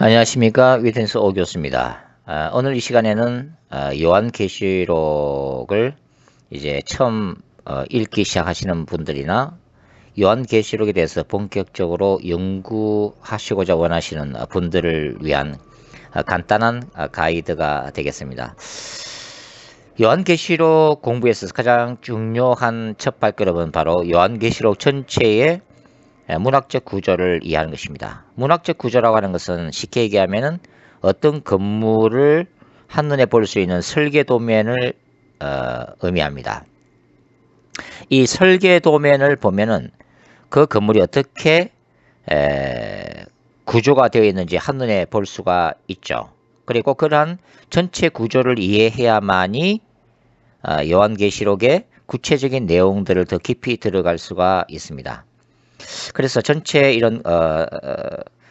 안녕하십니까. 위텐스 오 교수입니다. 오늘 이 시간에는 요한계시록을 이제 처음 읽기 시작하시는 분들이나 요한계시록에 대해서 본격적으로 연구하시고자 원하시는 분들을 위한 간단한 가이드가 되겠습니다. 요한계시록 공부에 있어서 가장 중요한 첫 발걸음은 바로 요한계시록 전체의 문학적 구조를 이해하는 것입니다. 문학적 구조라고 하는 것은 쉽게 얘기하면은 어떤 건물을 한눈에 볼 수 있는 설계 도면을 의미합니다. 이 설계 도면을 보면은 그 건물이 어떻게 구조가 되어 있는지 한눈에 볼 수가 있죠. 그리고 그러한 전체 구조를 이해해야만이 요한계시록의 구체적인 내용들을 더 깊이 들어갈 수가 있습니다. 그래서 전체 이런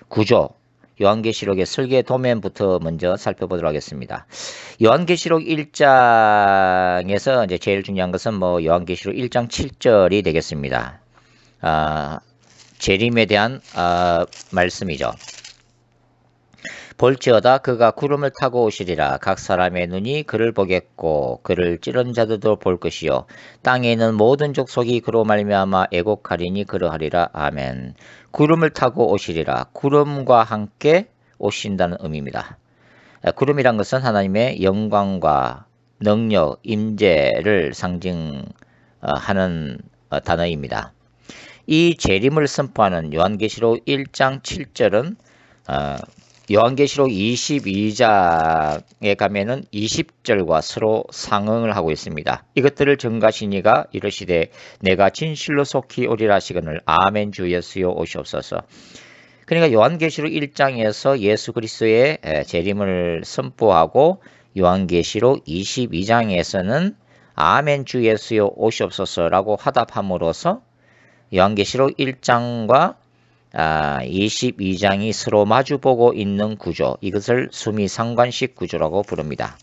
구조, 요한계시록의 설계 도면부터 먼저 살펴보도록 하겠습니다. 요한계시록 1장에서 이제 제일 중요한 것은 요한계시록 1장 7절이 되겠습니다. 재림에 대한 말씀이죠. 볼지어다 그가 구름을 타고 오시리라. 각 사람의 눈이 그를 보겠고 그를 찌른 자들도 볼 것이요 땅에 있는 모든 족속이 그로 말미암아 애곡하리니 그러하리라. 아멘. 구름을 타고 오시리라. 구름과 함께 오신다는 의미입니다. 구름이란 것은 하나님의 영광과 능력, 임재를 상징하는 단어입니다. 이 재림을 선포하는 요한계시록 1장 7절은 요한계시록 22장에 가면은 20절과 서로 상응을 하고 있습니다. 이것들을 증가시니가 이르시되 내가 진실로 속히 오리라 하시거늘 아멘 주 예수여 오시옵소서. 그러니까 요한계시록 1장에서 예수 그리스도의 재림을 선포하고 요한계시록 22장에서는 아멘 주 예수여 오시옵소서라고 화답함으로써 요한계시록 1장과 22장이 서로 마주보고 있는 구조, 이것을 수미상관식 구조라고 부릅니다.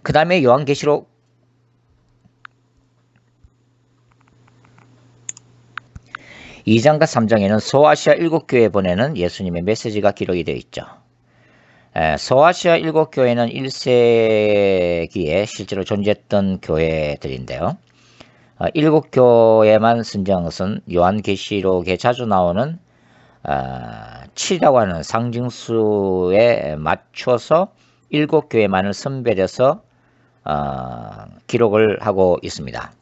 그 다음에 요한계시록 2장과 3장에는 소아시아 7교회에 보내는 예수님의 메시지가 기록이 되어 있죠. 소아시아 7교회는 1세기에 실제로 존재했던 교회들인데요. 7교회만 선정한 것은 요한계시록에 자주 나오는 7이라고 하는 상징수에 맞춰서 7교회만을 선별해서 기록을 하고 있습니다.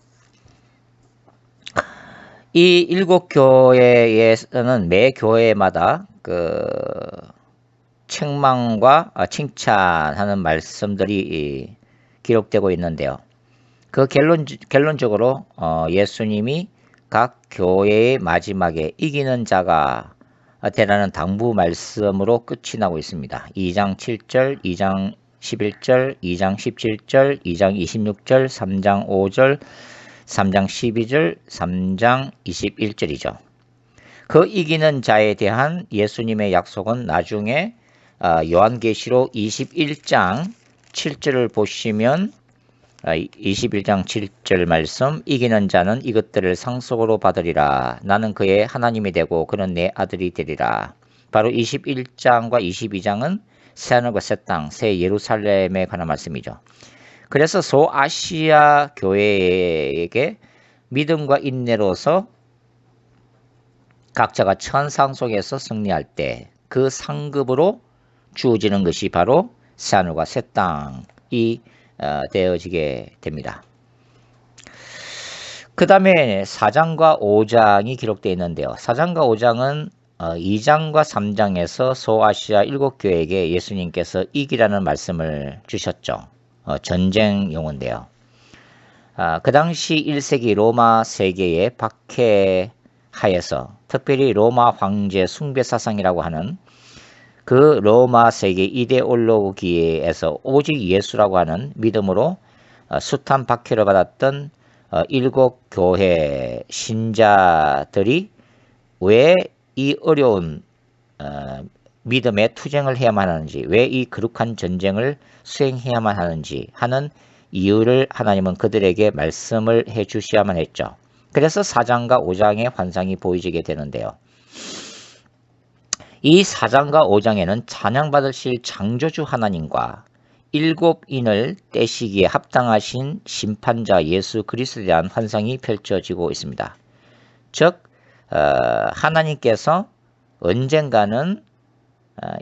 이 7교회에서는 매 교회마다 그 책망과 칭찬하는 말씀들이 기록되고 있는데요. 그 결론적으로 예수님이 각 교회의 마지막에 이기는 자가 되라는 당부 말씀으로 끝이 나고 있습니다. 2장 7절, 2장 11절, 2장 17절, 2장 26절, 3장 5절, 3장 12절, 3장 21절이죠. 그 이기는 자에 대한 예수님의 약속은 나중에 요한계시록 21장 7절을 보시면 21장 7절 말씀 이기는 자는 이것들을 상속으로 받으리라. 나는 그의 하나님이 되고 그는 내 아들이 되리라. 바로 21장과 22장은 새하늘과 새 땅, 새 예루살렘에 관한 말씀이죠. 그래서 소아시아 교회에게 믿음과 인내로서 각자가 천상속에서 승리할 때 그 상급으로 주어지는 것이 바로 새하늘과 새 땅이 되어지게 됩니다. 그 다음에 4장과 5장이 기록되어 있는데요. 4장과 5장은 2장과 3장에서 소아시아 7교회에게 예수님께서 이기라는 말씀을 주셨죠. 전쟁 용어인데요. 그 당시 1세기 로마 세계의 박해하에서 특별히 로마 황제 숭배 사상이라고 하는 그 로마 세계 이데올로기에서 오직 예수라고 하는 믿음으로 숱한 박해를 받았던 7교회 신자들이 왜 이 어려운 믿음의 투쟁을 해야만 하는지, 왜 이 거룩한 전쟁을 수행해야만 하는지 하는 이유를 하나님은 그들에게 말씀을 해 주셔야만 했죠. 그래서 4장과 5장의 환상이 보여지게 되는데요. 이 4장과 5장에는 찬양받으실 창조주 하나님과 7인을 떼시기에 합당하신 심판자 예수 그리스도에 대한 환상이 펼쳐지고 있습니다. 즉 하나님께서 언젠가는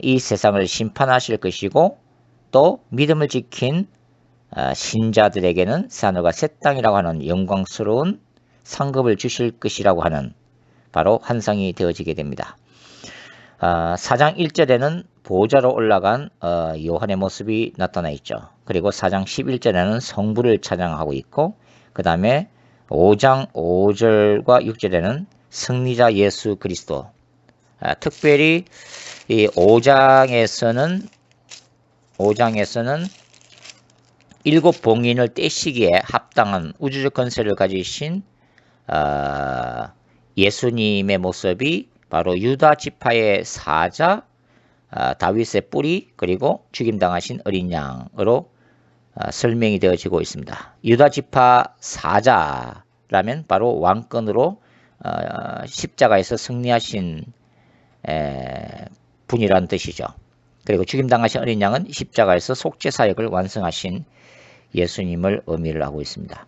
이 세상을 심판하실 것이고 또 믿음을 지킨 신자들에게는 새하늘과 새 땅이라고 하는 영광스러운 상급을 주실 것이라고 하는 바로 환상이 되어지게 됩니다. 4장 1절에는 보좌로 올라간 요한의 모습이 나타나 있죠. 그리고 4장 11절에는 성부를 찬양하고 있고 그 다음에 5장 5절과 6절에는 승리자 예수 그리스도, 특별히 이 5장에서는 7 봉인을 떼시기에 합당한 우주적 권세를 가지신 예수님의 모습이 바로 유다 지파의 사자, 다윗의 뿌리, 그리고 죽임당하신 어린 양으로 설명이 되어지고 있습니다. 유다 지파 사자라면 바로 왕권으로 십자가에서 승리하신 분이란 뜻이죠. 그리고 죽임당하신 어린 양은 십자가에서 속죄사역을 완성하신 예수님을 의미를 하고 있습니다.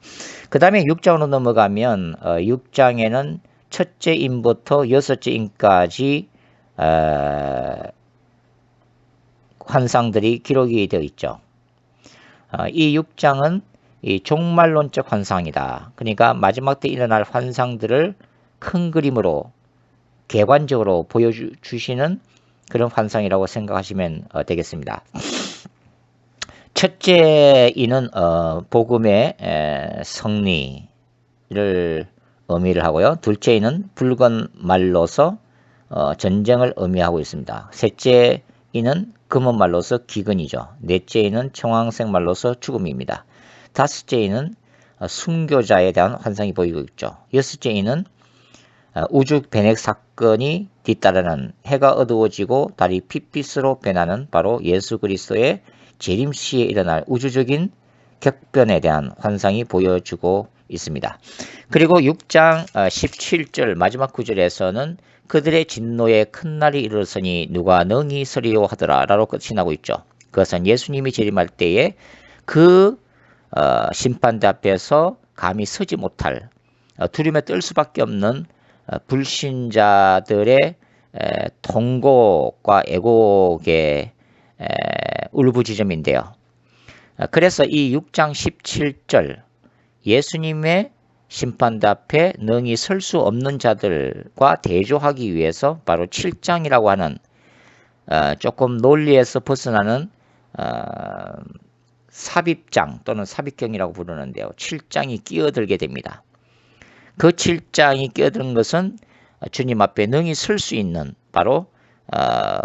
그 다음에 6장으로 넘어가면 6장에는 첫째 인부터 여섯째 인까지 환상들이 기록이 되어 있죠. 이 6장은 이 종말론적 환상이다. 그러니까 마지막 때 일어날 환상들을 큰 그림으로 객관적으로 보여주시는 그런 환상이라고 생각하시면 되겠습니다. 첫째 이는 복음의 성리를 의미를 하고요. 둘째 이는 붉은 말로서 전쟁을 의미하고 있습니다. 셋째 이는 금은 말로서 기근이죠. 넷째 이는 청황색 말로서 죽음입니다. 다섯째 이는 순교자에 대한 환상이 보이고 있죠. 여섯째 이는 우주 변액 사건이 뒤따르는 해가 어두워지고 달이 핏빛으로 변하는 바로 예수 그리스도의 재림 시에 일어날 우주적인 격변에 대한 환상이 보여주고 있습니다. 그리고 6장 17절 마지막 구절에서는 그들의 진노의 큰 날이 이르렀으니 누가 능히 서리요 하더라 라고 끝이 나고 있죠. 그것은 예수님이 재림할 때에 그 심판대 앞에서 감히 서지 못할 두려움에 떨 수밖에 없는 불신자들의 통곡과 애곡의 울부짖음인데요. 그래서 이 6장 17절 예수님의 심판대 앞에 능히 설 수 없는 자들과 대조하기 위해서 바로 7장이라고 하는 조금 논리에서 벗어나는 삽입장 또는 삽입경이라고 부르는데요. 7장이 끼어들게 됩니다. 그 7장이 끼어드는 것은 주님 앞에 능히 설 수 있는 바로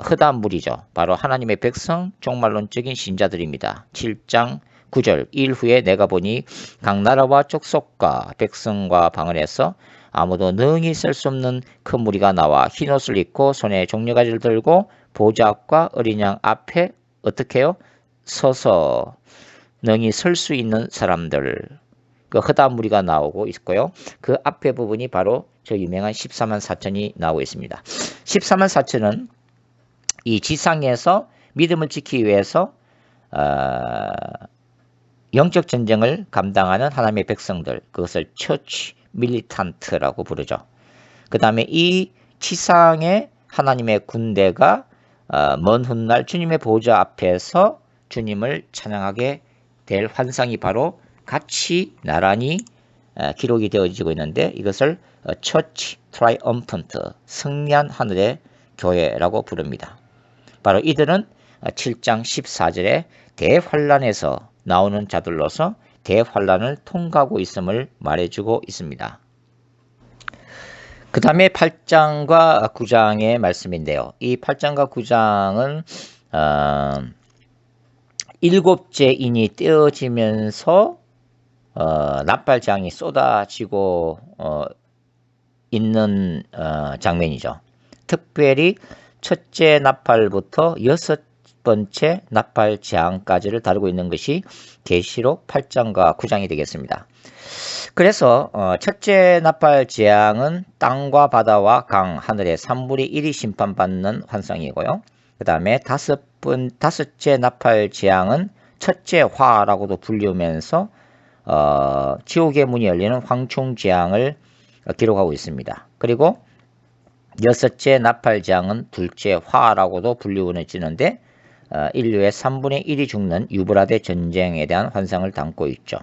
흑암물이죠. 바로 하나님의 백성 종말론적인 신자들입니다. 7장 9절 일 후에 내가 보니 각 나라와 족속과 백성과 방언에서 아무도 능히 설 수 없는 큰 무리가 나와 흰옷을 입고 손에 종려가지를 들고 보좌 앞과 어린 양 앞에 어떻게 해요? 서서 능히 설 수 있는 사람들, 그 흑암 무리가 나오고 있고요. 그 앞에 부분이 바로 저 유명한 14만 4천이 나오고 있습니다. 14만 4천은 이 지상에서 믿음을 지키기 위해서 영적 전쟁을 감당하는 하나님의 백성들, 그것을 처치 밀리탄트라고 부르죠. 그 다음에 이 지상의 하나님의 군대가 먼 훗날 주님의 보좌 앞에서 주님을 찬양하게 될 환상이 바로 같이 나란히 기록이 되어지고 있는데 이것을 처치 트라이엄펀트 승리한 하늘의 교회라고 부릅니다. 바로 이들은 7장 14절에 대환란에서 나오는 자들로서 대환란을 통과하고 있음을 말해주고 있습니다. 그 다음에 8장과 9장의 말씀인데요. 이 8장과 9장은 7째 인이 떼어지면서 납발장이 쏟아지고 있는 장면이죠. 특별히 첫째 나팔부터 6 번째 나팔 재앙까지를 다루고 있는 것이 계시록 8장과 9장이 되겠습니다. 그래서 첫째 나팔 재앙은 땅과 바다와 강, 하늘의 3분의 1이 심판받는 환상이고요. 그 다음에 다섯째 나팔 재앙은 첫째 화라고도 불리우면서 지옥의 문이 열리는 황충 재앙을 기록하고 있습니다. 그리고 여섯째 나팔 재앙은 둘째 화라고도 불리우지는데 인류의 3분의 1이 죽는 유브라데 전쟁에 대한 환상을 담고 있죠.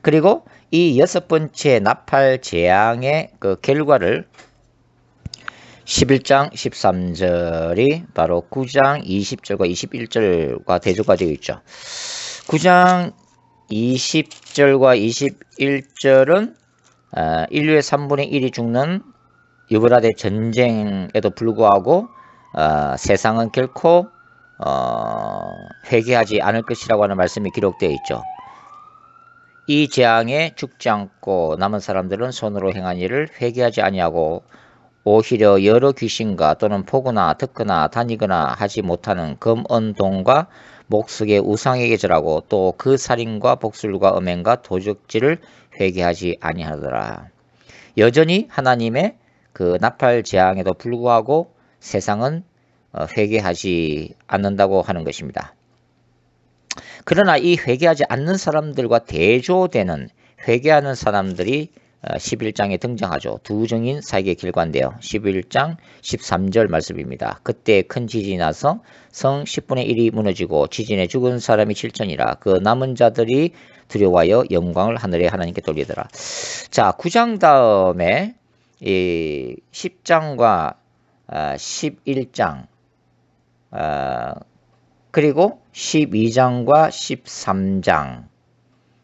그리고 이 여섯 번째 나팔 재앙의 그 결과를 11장 13절이 바로 9장 20절과 21절과 대조가 되어 있죠. 9장 20절과 21절은 인류의 3분의 1이 죽는 유브라데 전쟁에도 불구하고 세상은 결코 회개하지 않을 것이라고 하는 말씀이 기록되어 있죠. 이 재앙에 죽지 않고 남은 사람들은 손으로 행한 일을 회개하지 아니하고 오히려 여러 귀신과 또는 보거나 듣거나 다니거나 하지 못하는 금은동과 목석의 우상에게 절하고 또 그 살인과 복술과 음행과 도적질을 회개하지 아니하더라. 여전히 하나님의 그 나팔 재앙에도 불구하고 세상은 회개하지 않는다고 하는 것입니다. 그러나 이 회개하지 않는 사람들과 대조되는 회개하는 사람들이 11장에 등장하죠. 두 증인 사역의 결과인데요. 11장 13절 말씀입니다. 그때 큰 지진이 나서 성 10분의 1이 무너지고 지진에 죽은 사람이 7천이라. 그 남은 자들이 두려워하여 영광을 하늘에 하나님께 돌리더라. 자, 9장 다음에 이 10장과 11장 그리고 12장과 13장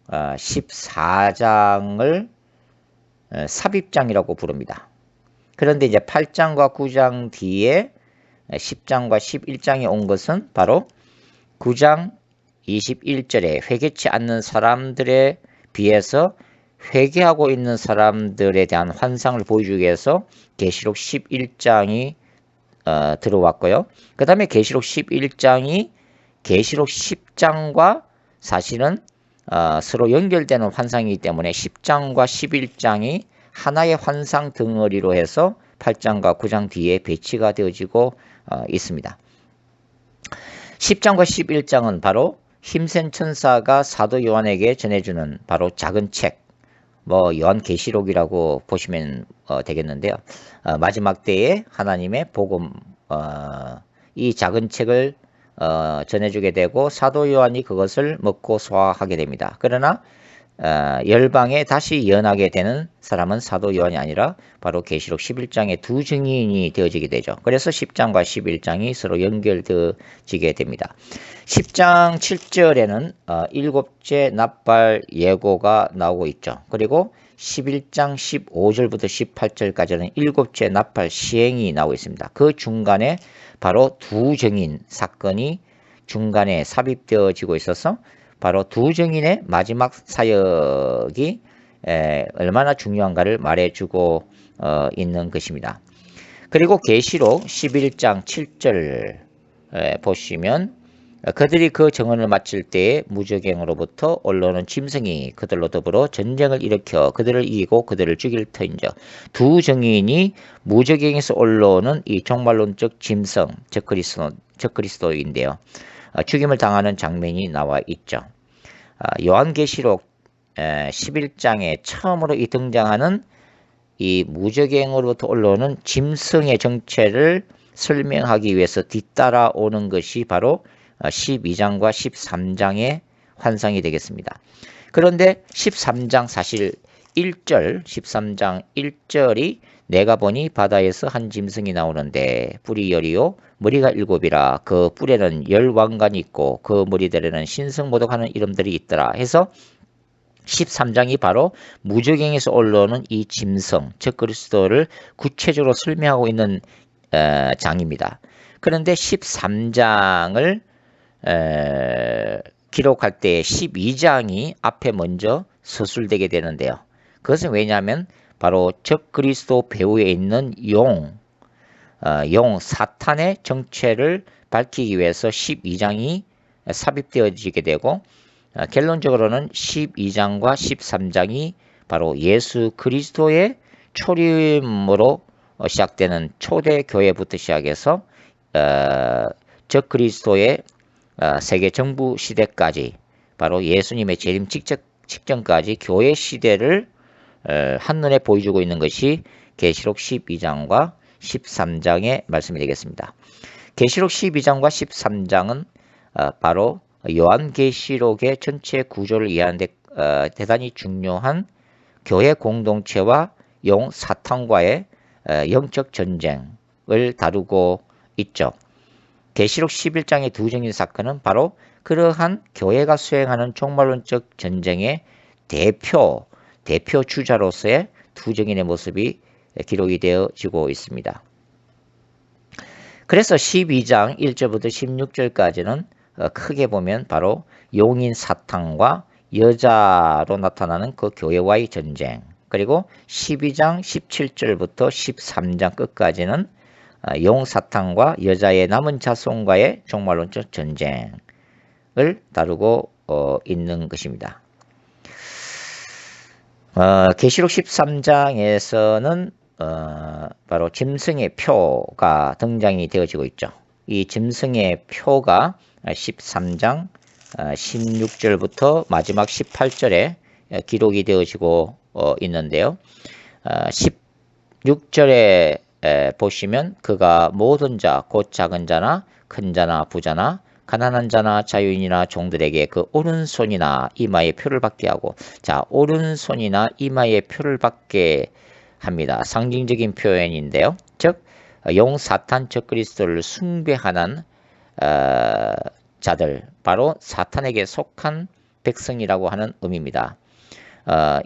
14장을 삽입장이라고 부릅니다. 그런데 이제 8장과 9장 뒤에 10장과 11장이 온 것은 바로 9장 21절에 회개치 않는 사람들에 비해서 회개하고 있는 사람들에 대한 환상을 보여주기 위해서 계시록 11장이 들어왔고요. 그 다음에 계시록 11장이 계시록 10장과 사실은 서로 연결되는 환상이기 때문에 10장과 11장이 하나의 환상 덩어리로 해서 8장과 9장 뒤에 배치가 되어지고 있습니다. 10장과 11장은 바로 힘센 천사가 사도 요한에게 전해주는 바로 작은 책, 요한계시록이라고 보시면 되겠는데요. 마지막 때에 하나님의 복음, 이 작은 책을 전해주게 되고 사도 요한이 그것을 먹고 소화하게 됩니다. 그러나 열방에 다시 연하게 되는 사람은 사도 요한이 아니라 바로 계시록 11장의 두 증인이 되어지게 되죠. 그래서 10장과 11장이 서로 연결되어지게 됩니다. 10장 7절에는 일곱째 나팔 예고가 나오고 있죠. 그리고 11장 15절부터 18절까지는 일곱째 나팔 시행이 나오고 있습니다. 그 중간에 바로 두 증인 사건이 중간에 삽입되어지고 있어서 바로 두 증인의 마지막 사역이 얼마나 중요한가를 말해주고 있는 것입니다. 그리고 계시록 11장 7절 보시면 그들이 그 정언을 마칠 때에 무적행으로부터 올라오는 짐승이 그들로 더불어 전쟁을 일으켜 그들을 이기고 그들을 죽일 터인즉 두 증인이 무적행에서 올라오는 이 종말론적 짐승 즉 그리스도인데요. 죽임을 당하는 장면이 나와 있죠. 요한계시록 11장에 처음으로 등장하는 이 무적행으로부터 올라오는 짐승의 정체를 설명하기 위해서 뒤따라오는 것이 바로 12장과 13장의 환상이 되겠습니다. 그런데 13장 사실 1절, 13장 1절이 내가 보니 바다에서 한 짐승이 나오는데 뿔이 열이요 머리가 일곱이라 그 뿔에는 열 왕관이 있고 그 머리들에는 신성모독하는 이름들이 있더라 해서 13장이 바로 무적행에서 올라오는 이 짐승 즉 그리스도를 구체적으로 설명하고 있는 장입니다. 그런데 13장을 기록할 때 12장이 앞에 먼저 서술되게 되는데요. 그것은 왜냐하면 바로 적 그리스도 배후에 있는 용, 용 사탄의 정체를 밝히기 위해서 12장이 삽입되어지게 되고 결론적으로는 12장과 13장이 바로 예수 그리스도의 초림으로 시작되는 초대교회부터 시작해서 적 그리스도의 세계 정부 시대까지 바로 예수님의 재림 직전까지 교회 시대를 한눈에 보여주고 있는 것이 계시록 12장과 13장의 말씀이 되겠습니다. 계시록 12장과 13장은 바로 요한계시록의 전체 구조를 이해하는 데 대단히 중요한 교회 공동체와 용 사탄과의 영적 전쟁을 다루고 있죠. 계시록 11장의 두 증인 사건은 바로 그러한 교회가 수행하는 종말론적 전쟁의 대표 주자로서의 두 증인의 모습이 기록이 되어지고 있습니다. 그래서 12장 1절부터 16절까지는 크게 보면 바로 용인 사탄과 여자로 나타나는 그 교회와의 전쟁, 그리고 12장 17절부터 13장 끝까지는 용 사탄과 여자의 남은 자손과의 종말론적 전쟁을 다루고 있는 것입니다. 계시록 13장에서는 바로 짐승의 표가 등장이 되어지고 있죠. 이 짐승의 표가 13장 16절부터 마지막 18절에 기록이 되어지고 있는데요. 16절에 보시면 그가 모든 자, 곧 작은 자나 큰 자나 부자나 가난한 자나 자유인이나 종들에게 그 오른손이나 이마에 표를 받게 하고, 자, 오른손이나 이마에 표를 받게 합니다. 상징적인 표현인데요. 즉, 용 사탄 적 그리스도를 숭배하는 자들, 바로 사탄에게 속한 백성이라고 하는 의미입니다.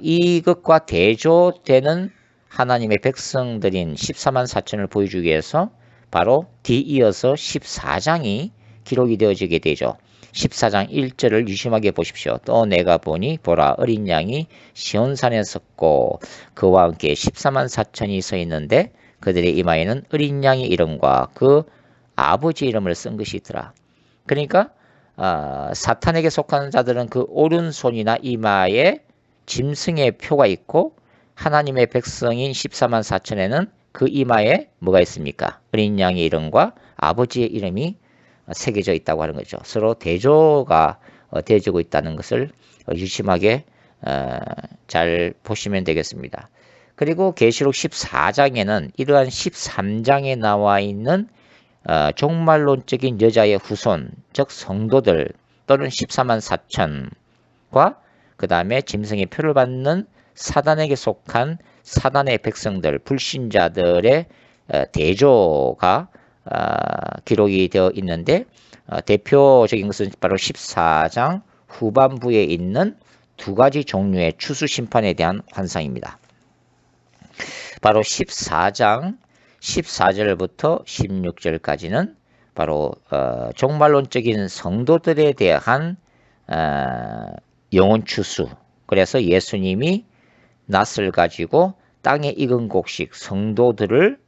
이것과 대조되는 하나님의 백성들인 14만 4천을 보여주기 위해서 바로 뒤이어서 14장이 기록이 되어지게 되죠. 14장 1절을 유심하게 보십시오. 또 내가 보니 보라 어린 양이 시온산에 섰고 그와 함께 14만 4천이 서 있는데 그들의 이마에는 어린 양의 이름과 그 아버지 이름을 쓴 것이 있더라. 그러니까 사탄에게 속하는 자들은 그 오른손이나 이마에 짐승의 표가 있고 하나님의 백성인 14만 4천에는 그 이마에 뭐가 있습니까? 어린 양의 이름과 아버지의 이름이 새겨져 있다고 하는 거죠. 서로 대조가 되어지고 있다는 것을 유심하게 잘 보시면 되겠습니다. 그리고 계시록 14장에는 이러한 13장에 나와 있는 종말론적인 여자의 후손, 즉 성도들 또는 14만 4천과 그 다음에 짐승의 표를 받는 사단에게 속한 사단의 백성들, 불신자들의 대조가 기록이 되어 있는데 대표적인 것은 바로 14장 후반부에 있는 두 가지 종류의 추수 심판에 대한 환상입니다. 바로 14장 14절부터 16절까지는 바로 종말론적인 성도들에 대한 영혼 추수, 그래서 예수님이 낫을 가지고 땅에 익은 곡식 성도들을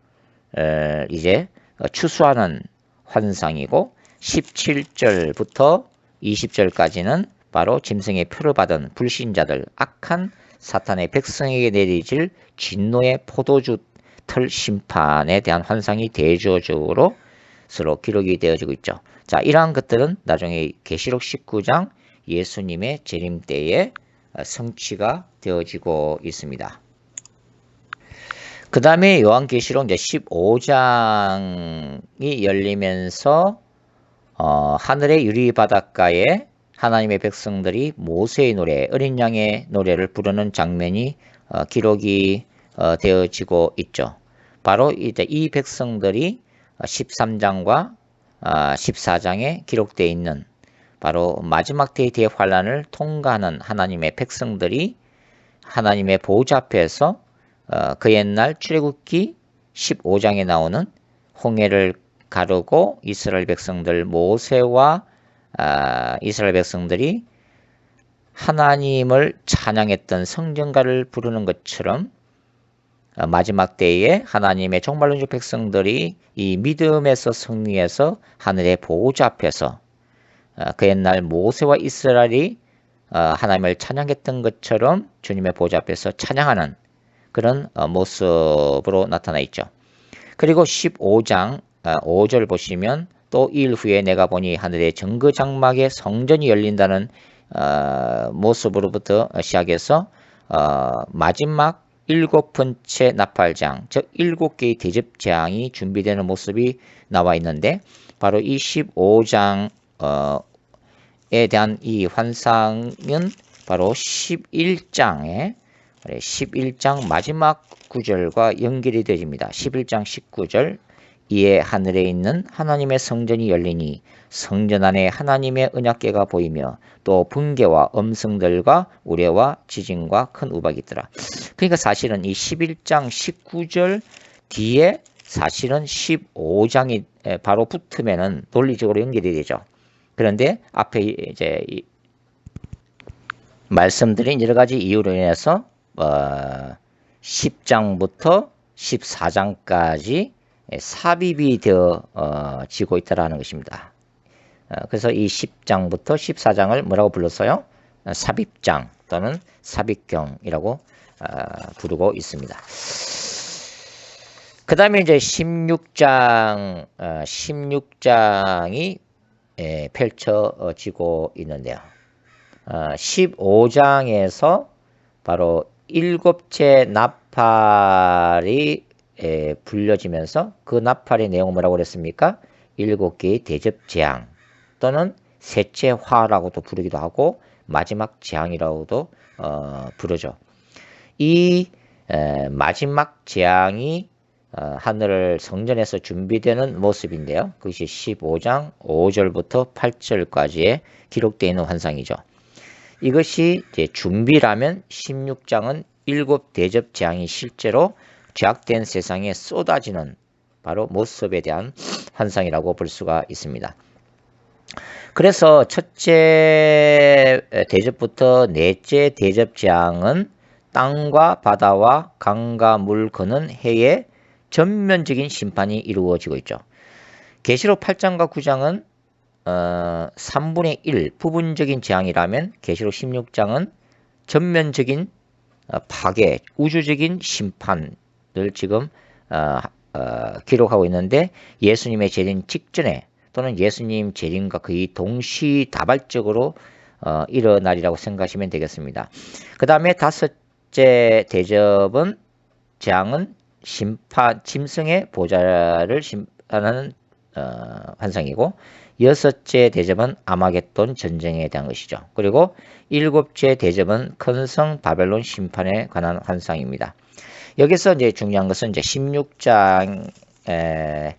이제 추수하는 환상이고, 17절부터 20절까지는 바로 짐승의 표를 받은 불신자들, 악한 사탄의 백성에게 내리질 진노의 포도주 털 심판에 대한 환상이 대조적으로 서로 기록이 되어지고 있죠. 자, 이러한 것들은 나중에 계시록 19장 예수님의 재림 때에 성취가 되어지고 있습니다. 그 다음에 요한계시록 이제 15장이 열리면서 하늘의 유리 바닷가에 하나님의 백성들이 모세의 노래, 어린 양의 노래를 부르는 장면이 기록이 되어지고 있죠. 바로 이제 이 백성들이 13장과 14장에 기록되어 있는 바로 마지막 때의 대환란을 통과하는 하나님의 백성들이 하나님의 보호자 앞에서 그 옛날 출애굽기 15장에 나오는 홍해를 가르고 이스라엘 백성들 모세와 이스라엘 백성들이 하나님을 찬양했던 성전가를 부르는 것처럼 마지막 때에 하나님의 종말론적 백성들이 이 믿음에서 승리해서 하늘의 보호자 앞에서 그 옛날 모세와 이스라엘이 하나님을 찬양했던 것처럼 주님의 보호자 앞에서 찬양하는 그런 모습으로 나타나 있죠. 그리고 15장 5절 보시면 또 2일 후에 내가 보니 하늘의 정거장막에 성전이 열린다는 모습으로부터 시작해서 마지막 7번째 나팔장, 즉 7개의 대접장이 준비되는 모습이 나와 있는데 바로 이 15장에 대한 이 환상은 바로 11장 마지막 구절과 연결이 되집니다. 11장 19절 이에 하늘에 있는 하나님의 성전이 열리니 성전 안에 하나님의 언약궤가 보이며 또 번개와 음성들과 우레와 지진과 큰 우박이 있더라. 그러니까 사실은 이 11장 19절 뒤에 사실은 15장이 바로 붙으면은 논리적으로 연결이 되죠. 그런데 앞에 이제 말씀드린 여러 가지 이유로 인해서 10장부터 14장까지 삽입이 되어지고 있다는 것입니다. 그래서 이 10장부터 14장을 뭐라고 불렀어요? 삽입장 또는 삽입경이라고 부르고 있습니다. 그 다음에 이제 16장이 펼쳐지고 있는데요. 15장에서 바로 7째 나팔이 불려지면서 그 나팔의 내용은 뭐라고 그랬습니까? 7개의 대접 재앙 또는 셋째 화라고도 부르기도 하고 마지막 재앙이라고도 부르죠. 이 마지막 재앙이 하늘 성전에서 준비되는 모습인데요. 그것이 15장 5절부터 8절까지에 기록되어 있는 환상이죠. 이것이 이제 준비라면 16장은 7 대접 재앙이 실제로 죄악된 세상에 쏟아지는 바로 모습에 대한 환상이라고 볼 수가 있습니다. 그래서 첫째 대접부터 넷째 대접 재앙은 땅과 바다와 강과 물 거는 해에 전면적인 심판이 이루어지고 있죠. 계시록 8장과 9장은 3분의 1 부분적인 재앙이라면 계시록 16장은 전면적인 파괴, 우주적인 심판을 지금 기록하고 있는데 예수님의 재림 직전에 또는 예수님 재림과 거의 동시다발적으로 일어나리라고 생각하시면 되겠습니다. 그 다음에 다섯째 대접은 재앙은 짐승의 보좌를 심판하는 환상이고 여섯째 대접은 아마겟돈 전쟁에 대한 것이죠. 그리고 일곱째 대접은 큰 성 바벨론 심판에 관한 환상입니다. 여기서 이제 중요한 것은 이제 16장에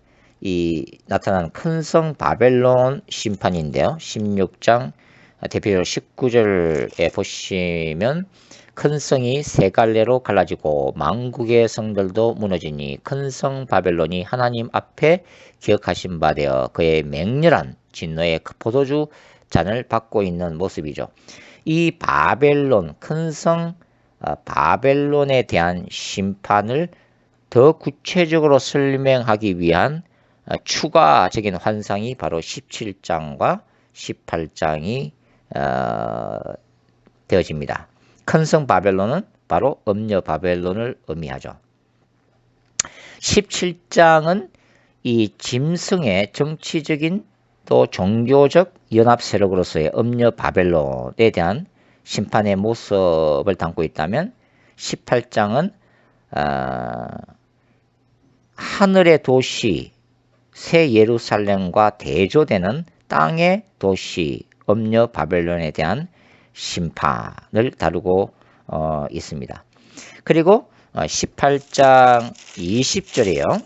나타난 큰 성 바벨론 심판인데요. 16장 대표적으로 19절에 보시면 큰 성이 세 갈래로 갈라지고 만국의 성들도 무너지니 큰 성 바벨론이 하나님 앞에 기억하신 바 되어 그의 맹렬한 진노의 포도주 잔을 받고 있는 모습이죠. 이 바벨론, 큰 성 바벨론에 대한 심판을 더 구체적으로 설명하기 위한 추가적인 환상이 바로 17장과 18장이 되어집니다. 큰 성 바벨론은 바로 음녀 바벨론을 의미하죠. 17장은 이 짐승의 정치적인 또 종교적 연합 세력으로서의 음녀 바벨론에 대한 심판의 모습을 담고 있다면 18장은 하늘의 도시 새 예루살렘과 대조되는 땅의 도시 음녀 바벨론에 대한 심판을 다루고 있습니다. 그리고 18장 20절이에요.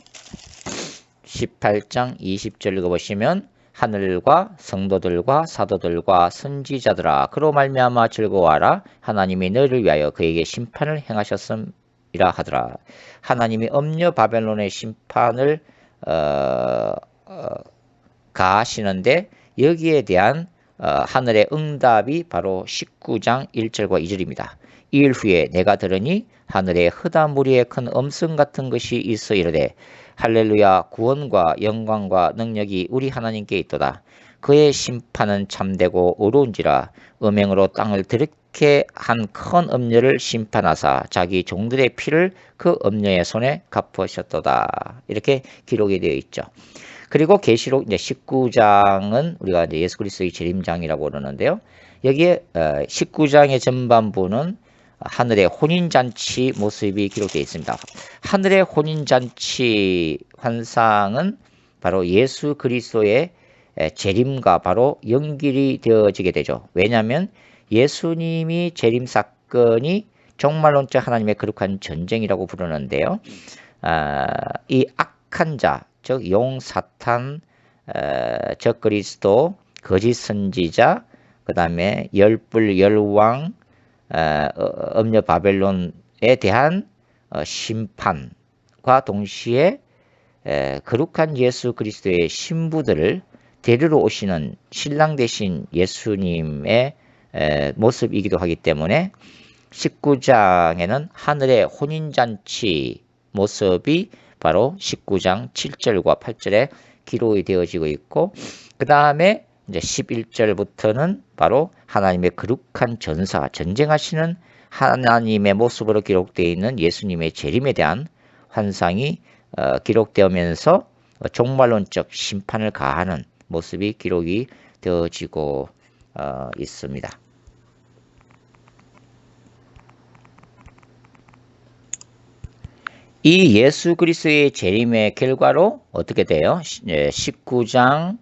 18장 20절 읽어보시면 하늘과 성도들과 사도들과 선지자들아 그로 말미암아 즐거워하라 하나님이 너희를 위하여 그에게 심판을 행하셨음이라 하더라. 하나님이 음녀 바벨론의 심판을 가하시는데 여기에 대한 하늘의 응답이 바로 19장 1절과 2절입니다. 이일 후에 내가 들으니 하늘에 흐다 무리의 큰 음성 같은 것이 있어 이르되 할렐루야 구원과 영광과 능력이 우리 하나님께 있도다. 그의 심판은 참되고 의로운지라 음행으로 땅을 더럽게 한 큰 음녀를 심판하사 자기 종들의 피를 그 음녀의 손에 갚으셨도다. 이렇게 기록이 되어 있죠. 그리고 계시록 이제 19장은 우리가 이제 예수 그리스도의 재림장이라고 그러는데요. 여기에 19장의 전반부는 하늘의 혼인잔치 모습이 기록되어 있습니다. 하늘의 혼인잔치 환상은 바로 예수 그리스도의 재림과 바로 연결이 되어지게 되죠. 왜냐하면 예수님이 재림 사건이 종말론적 하나님의 거룩한 전쟁이라고 부르는데요. 이 악한 자, 즉 용 사탄, 적그리스도, 거짓 선지자, 그 다음에 열불 열왕, 음녀 바벨론에 대한 심판과 동시에 거룩한 예수 그리스도의 신부들을 데리러 오시는 신랑 되신 예수님의 모습이기도 하기 때문에 19장에는 하늘의 혼인잔치 모습이 바로 19장 7절과 8절에 기록이 되어지고 있고, 그 다음에 이제 11절부터는 바로 하나님의 거룩한 전사, 전쟁하시는 하나님의 모습으로 기록되어 있는 예수님의 재림에 대한 환상이 기록되면서 종말론적 심판을 가하는 모습이 기록이 되어지고 있습니다. 이 예수 그리스도의 재림의 결과로 어떻게 돼요? 19장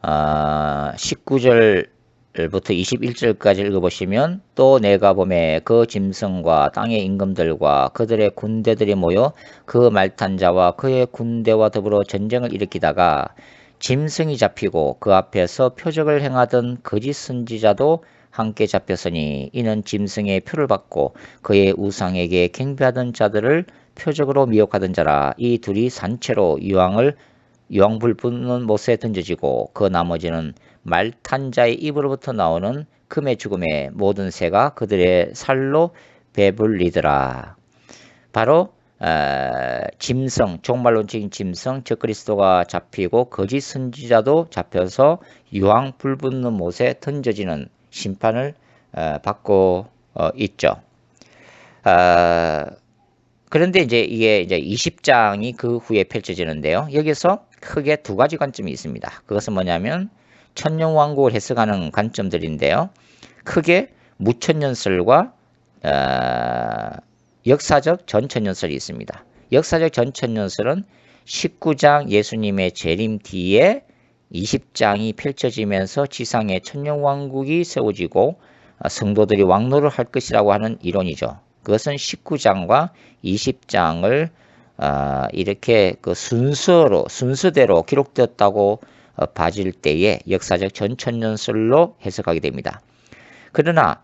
19절부터 21절까지 읽어보시면 또 내가 보매 그 짐승과 땅의 임금들과 그들의 군대들이 모여 그 말탄 자와 그의 군대와 더불어 전쟁을 일으키다가 짐승이 잡히고 그 앞에서 표적을 행하던 거짓 선지자도 함께 잡혔으니 이는 짐승의 표를 받고 그의 우상에게 경배하던 자들을 표적으로 미혹하던 자라. 이 둘이 산채로 유황불 붙는 못에 던져지고 그 나머지는 말탄 자의 입으로부터 나오는 금의 죽음의 모든 새가 그들의 살로 배불리더라. 바로 짐승, 종말론적인 짐승, 즉 그리스도가 잡히고 거짓 선지자도 잡혀서 유황불 붙는 못에 던져지는 심판을 받고 있죠. 그런데 이게 20장이 그 후에 펼쳐지는데요. 여기서 크게 두 가지 관점이 있습니다. 그것은 뭐냐면 천년왕국을 해석하는 관점들인데요. 크게 무천년설과 역사적 전천년설이 있습니다. 역사적 전천년설은 19장 예수님의 재림 뒤에 20장이 펼쳐지면서 지상에 천년왕국이 세워지고 성도들이 왕노를 할 것이라고 하는 이론이죠. 그것은 19장과 20장을 이렇게 그 순서대로 기록되었다고 봐질 때에 역사적 전천년설로 해석하게 됩니다. 그러나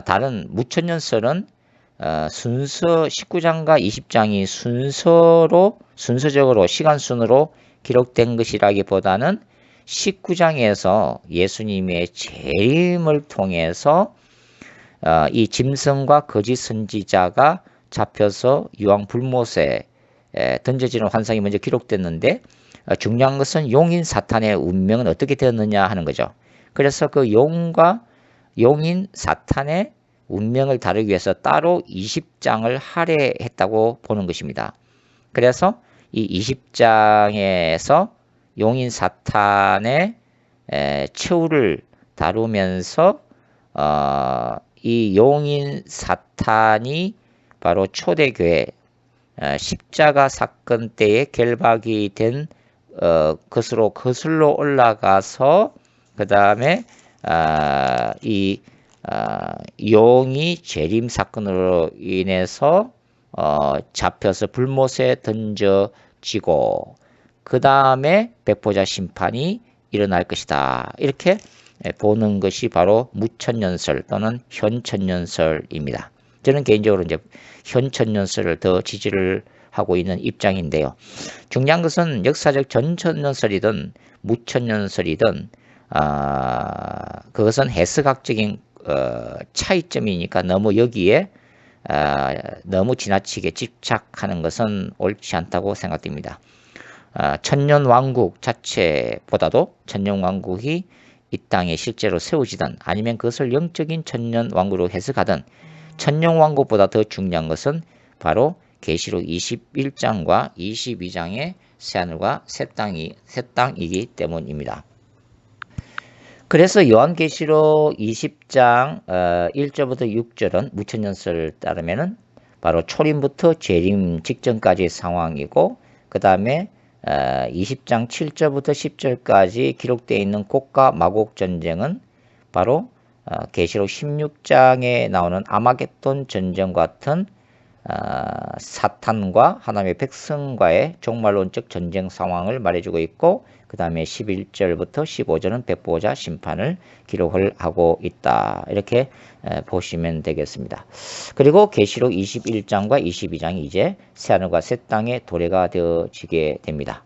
다른 무천년설은 순서 19장과 20장이 순서적으로 시간순으로 기록된 것이라기보다는 19장에서 예수님의 재림을 통해서 이 짐승과 거짓 선지자가 잡혀서 유황 불못에 던져지는 환상이 먼저 기록됐는데 중요한 것은 용인 사탄의 운명은 어떻게 되었느냐 하는 거죠. 그래서 그 용인 사탄의 운명을 다루기 위해서 따로 20장을 할애했다고 보는 것입니다. 그래서 이 20장에서 용인 사탄의 최후를 다루면서 이 용인 사탄이 바로 초대교회 십자가 사건 때에 결박이 된 것으로 거슬러 올라가서 그 다음에 이 용이 재림 사건으로 인해서 잡혀서 불못에 던져지고 그 다음에 백보자 심판이 일어날 것이다. 이렇게 보는 것이 바로 무천년설 또는 현천년설입니다. 저는 개인적으로 이제 현천년설을 더 지지를 하고 있는 입장인데요. 중요한 것은 역사적 전천년설이든 무천년설이든 그것은 해석학적인 차이점이니까 너무 여기에 너무 지나치게 집착하는 것은 옳지 않다고 생각됩니다. 천년왕국 자체보다도 천년왕국이 이 땅에 실제로 세워지든 아니면 그것을 영적인 천년왕국으로 해석하든 천년왕국보다 더 중요한 것은 바로 계시록 21장과 22장의 새하늘과 새 땅이기 때문입니다. 그래서 요한계시록 20장 1절부터 6절은 무천년설을 따르면은 바로 초림부터 재림 직전까지의 상황이고, 그 다음에 20장 7절부터 10절까지 기록되어 있는 곡과 마곡 전쟁은 바로 계시록 16장에 나오는 아마겟돈 전쟁 같은 사탄과 하나님의 백성과의 종말론적 전쟁 상황을 말해주고 있고, 그 다음에 11절부터 15절은 백보자 심판을 기록을 하고 있다. 이렇게 보시면 되겠습니다. 그리고 계시록 21장과 22장이 이제 새하늘과 새 땅의 도래가 되어지게 됩니다.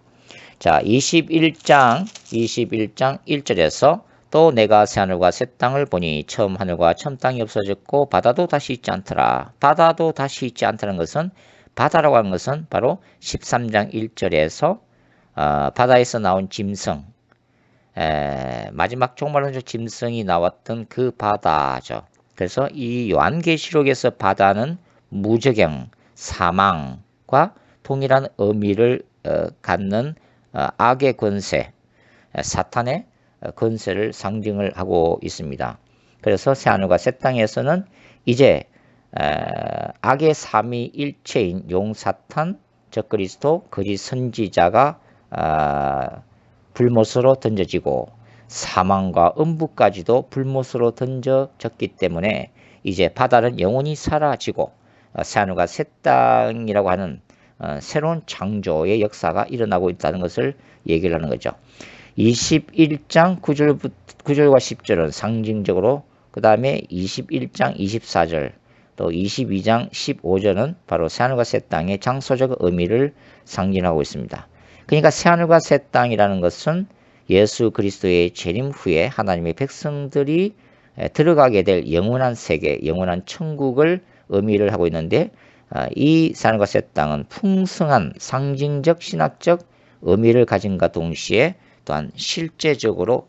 자, 21장 1절에서 또 내가 새하늘과 새 땅을 보니 처음 하늘과 처음 땅이 없어졌고 바다도 다시 있지 않더라. 바다도 다시 있지 않다는 것은, 바다라고 하는 것은 바로 13장 1절에서 바다에서 나온 짐승, 마지막 종말론적 짐승이 나왔던 그 바다죠. 그래서 이 요한계시록에서 바다는 무저경, 사망과 동일한 의미를 갖는 악의 권세, 사탄의 권세를 상징을 하고 있습니다. 그래서 새하늘과 새 땅에서는 이제 악의 삼위일체인 용사탄, 적그리스도, 거짓 선지자가 불못으로 던져지고 사망과 음부까지도 불못으로 던져졌기 때문에 이제 바다는 영원히 사라지고 새하늘과 새 땅이라고 하는 새로운 창조의 역사가 일어나고 있다는 것을 얘기를 하는 거죠. 21장 9절과 10절은 상징적으로, 그 다음에 21장 24절 또 22장 15절은 바로 새하늘과 새 땅의 장소적 의미를 상징하고 있습니다. 그러니까 새하늘과 새 땅이라는 것은 예수 그리스도의 재림 후에 하나님의 백성들이 들어가게 될 영원한 세계, 영원한 천국을 의미를 하고 있는데, 이 새하늘과 새 땅은 풍성한 상징적 신학적 의미를 가진과 동시에 또한 실제적으로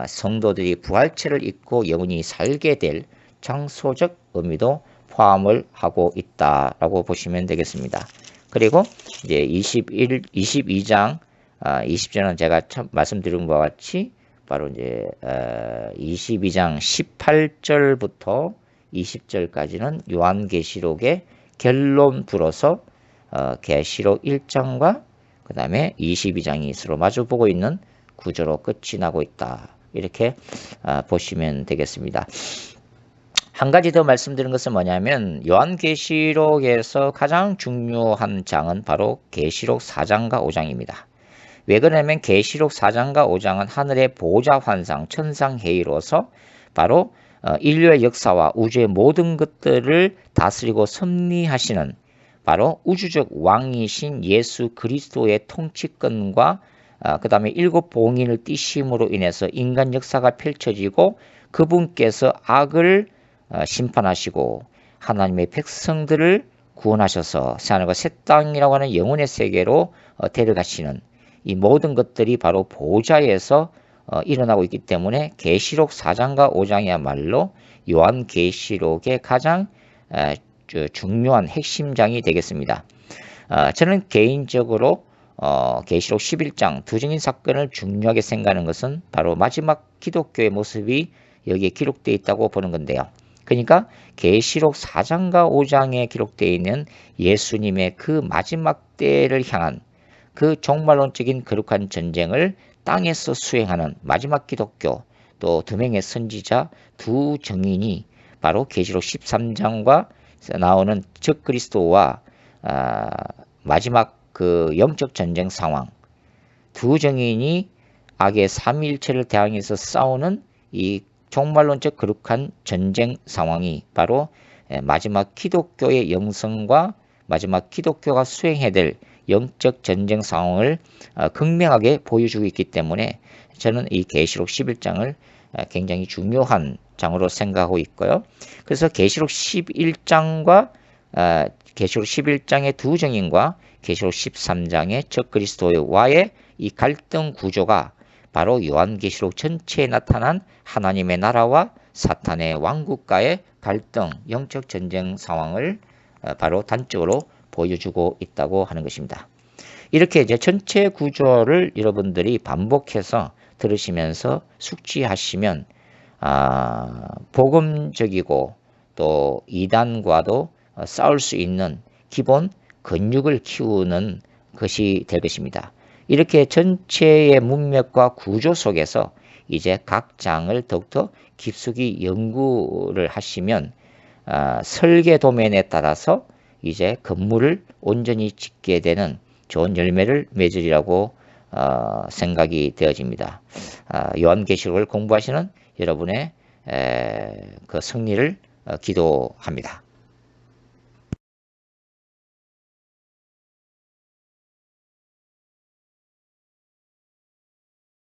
성도들이 부활체를 입고 영원히 살게 될 장소적 의미도 포함을 하고 있다라고 보시면 되겠습니다. 그리고 이제 22장 20절은 제가 말씀드린 바와 같이 바로 이제 22장 18절부터 20절까지는 요한계시록의 결론부로서 계시록 1장과 그 다음에 22장이 서로 마주보고 있는 구조로 끝이 나고 있다. 이렇게 보시면 되겠습니다. 한 가지 더 말씀드린 것은 뭐냐면 요한계시록에서 가장 중요한 장은 바로 계시록 4장과 5장입니다. 왜 그러냐면 계시록 4장과 5장은 하늘의 보좌 환상, 천상회의로서 바로 인류의 역사와 우주의 모든 것들을 다스리고 섭리하시는 바로 우주적 왕이신 예수 그리스도의 통치권과 그 다음에 일곱 봉인을 띄심으로 인해서 인간 역사가 펼쳐지고 그분께서 악을 심판하시고 하나님의 백성들을 구원하셔서 새하늘과 새 땅이라고 하는 영혼의 세계로 데려가시는 이 모든 것들이 바로 보좌에서 일어나고 있기 때문에 계시록 4장과 5장이야말로 요한계시록의 가장 중요한 핵심장이 되겠습니다. 저는 개인적으로 계시록 11장 두 증인 사건을 중요하게 생각하는 것은 바로 마지막 기독교의 모습이 여기에 기록되어 있다고 보는 건데요. 그러니까 계시록 4장과 5장에 기록되어 있는 예수님의 그 마지막 때를 향한 그 종말론적인 거룩한 전쟁을 땅에서 수행하는 마지막 기독교, 또 두 명의 선지자 두 증인이 바로 계시록 13장과 나오는 적그리스도와 마지막 그 영적 전쟁 상황, 두 증인이 악의 삼위일체를 대항해서 싸우는 이 종말론적 거룩한 전쟁 상황이 바로 마지막 기독교의 영성과 마지막 기독교가 수행해야 될 영적 전쟁 상황을 극명하게 보여주고 있기 때문에 저는 이 계시록 11장을 굉장히 중요한 장으로 생각하고 있고요. 그래서 계시록 11장과 계시록 11장의 두 증인과 계시록 13장의 적그리스도와의 이 갈등 구조가 바로 요한계시록 전체에 나타난 하나님의 나라와 사탄의 왕국과의 갈등, 영적 전쟁 상황을 바로 단적으로 보여주고 있다고 하는 것입니다. 이렇게 이제 전체 구조를 여러분들이 반복해서 들으시면서 숙지하시면 복음적이고 또 이단과도 싸울 수 있는 기본 근육을 키우는 것이 될 것입니다. 이렇게 전체의 문맥과 구조 속에서 이제 각 장을 더욱더 깊숙이 연구를 하시면 설계 도면에 따라서 이제 건물을 온전히 짓게 되는 좋은 열매를 맺으리라고 생각이 되어집니다. 요한계시록을 공부하시는 여러분의 그 승리를 기도합니다.